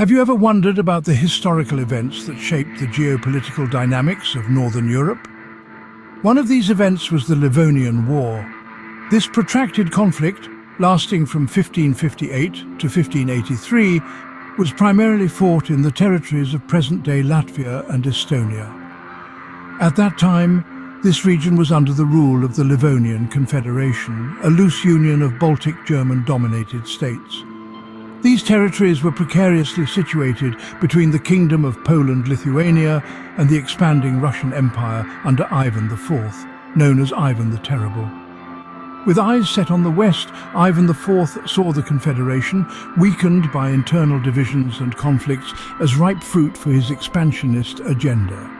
Have you ever wondered about the historical events that shaped the geopolitical dynamics of Northern Europe? One of these events was the Livonian War. This protracted conflict, lasting from 1558 to 1583, was primarily fought in the territories of present-day Latvia and Estonia. At that time, this region was under the rule of the Livonian Confederation, a loose union of Baltic German-dominated states. These territories were precariously situated between the Kingdom of Poland-Lithuania and the expanding Russian Empire under Ivan IV, known as Ivan the Terrible. With eyes set on the west, Ivan IV saw the Confederation, weakened by internal divisions and conflicts, as ripe fruit for his expansionist agenda.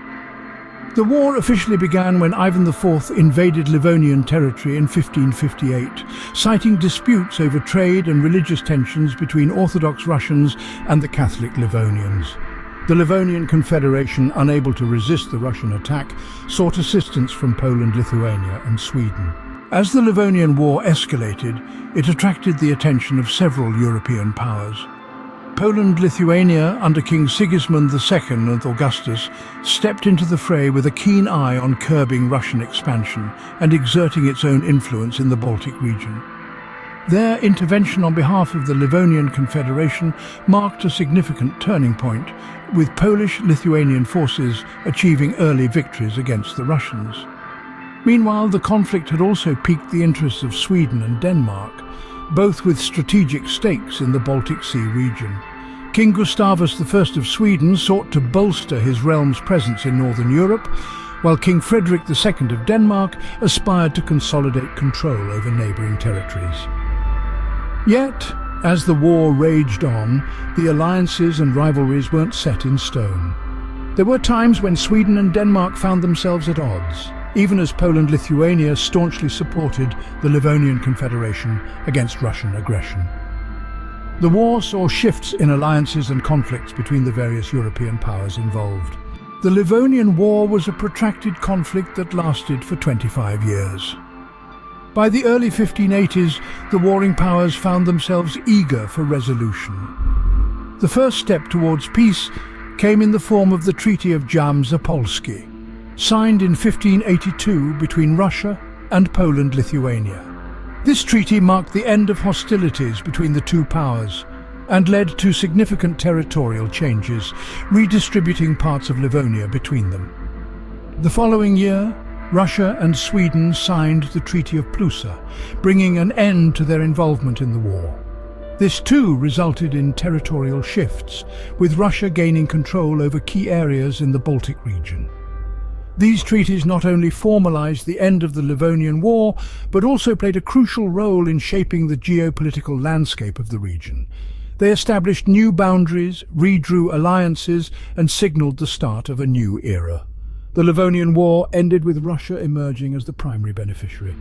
The war officially began when Ivan IV invaded Livonian territory in 1558, citing disputes over trade and religious tensions between Orthodox Russians and the Catholic Livonians. The Livonian Confederation, unable to resist the Russian attack, sought assistance from Poland, Lithuania and Sweden. As the Livonian War escalated, it attracted the attention of several European powers. Poland-Lithuania, under King Sigismund II and Augustus, stepped into the fray with a keen eye on curbing Russian expansion and exerting its own influence in the Baltic region. Their intervention on behalf of the Livonian Confederation marked a significant turning point, with Polish-Lithuanian forces achieving early victories against the Russians. Meanwhile, the conflict had also piqued the interests of Sweden and Denmark, both with strategic stakes in the Baltic Sea region. King Gustavus I of Sweden sought to bolster his realm's presence in Northern Europe, while King Frederick II of Denmark aspired to consolidate control over neighbouring territories. Yet, as the war raged on, the alliances and rivalries weren't set in stone. There were times when Sweden and Denmark found themselves at odds, even as Poland-Lithuania staunchly supported the Livonian Confederation against Russian aggression. The war saw shifts in alliances and conflicts between the various European powers involved. The Livonian War was a protracted conflict that lasted for 25 years. By the early 1580s, the warring powers found themselves eager for resolution. The first step towards peace came in the form of the Treaty of Zapolski, signed in 1582 between Russia and Poland-Lithuania. This treaty marked the end of hostilities between the two powers and led to significant territorial changes, redistributing parts of Livonia between them. The following year, Russia and Sweden signed the Treaty of Pleusa, bringing an end to their involvement in the war. This too resulted in territorial shifts, with Russia gaining control over key areas in the Baltic region. These treaties not only formalized the end of the Livonian War, but also played a crucial role in shaping the geopolitical landscape of the region. They established new boundaries, redrew alliances, and signaled the start of a new era. The Livonian War ended with Russia emerging as the primary beneficiary.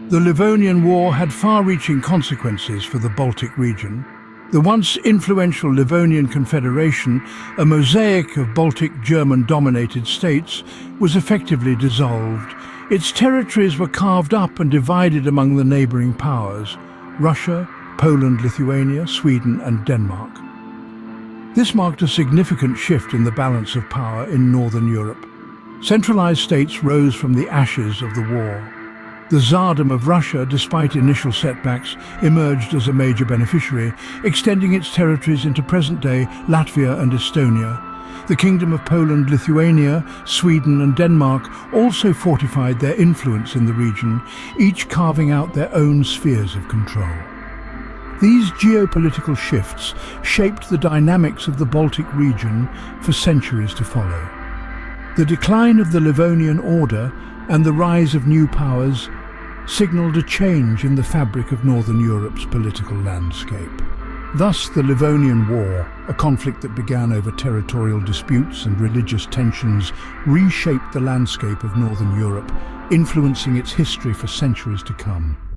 The Livonian War had far-reaching consequences for the Baltic region. The once influential Livonian Confederation, a mosaic of Baltic German-dominated states, was effectively dissolved. Its territories were carved up and divided among the neighbouring powers: Russia, Poland, Lithuania, Sweden and Denmark. This marked a significant shift in the balance of power in Northern Europe. Centralized states rose from the ashes of the war. The Tsardom of Russia, despite initial setbacks, emerged as a major beneficiary, extending its territories into present-day Latvia and Estonia. The Kingdom of Poland, Lithuania, Sweden and Denmark also fortified their influence in the region, each carving out their own spheres of control. These geopolitical shifts shaped the dynamics of the Baltic region for centuries to follow. The decline of the Livonian order and the rise of new powers signalled a change in the fabric of Northern Europe's political landscape. Thus, the Livonian War, a conflict that began over territorial disputes and religious tensions, reshaped the landscape of Northern Europe, influencing its history for centuries to come.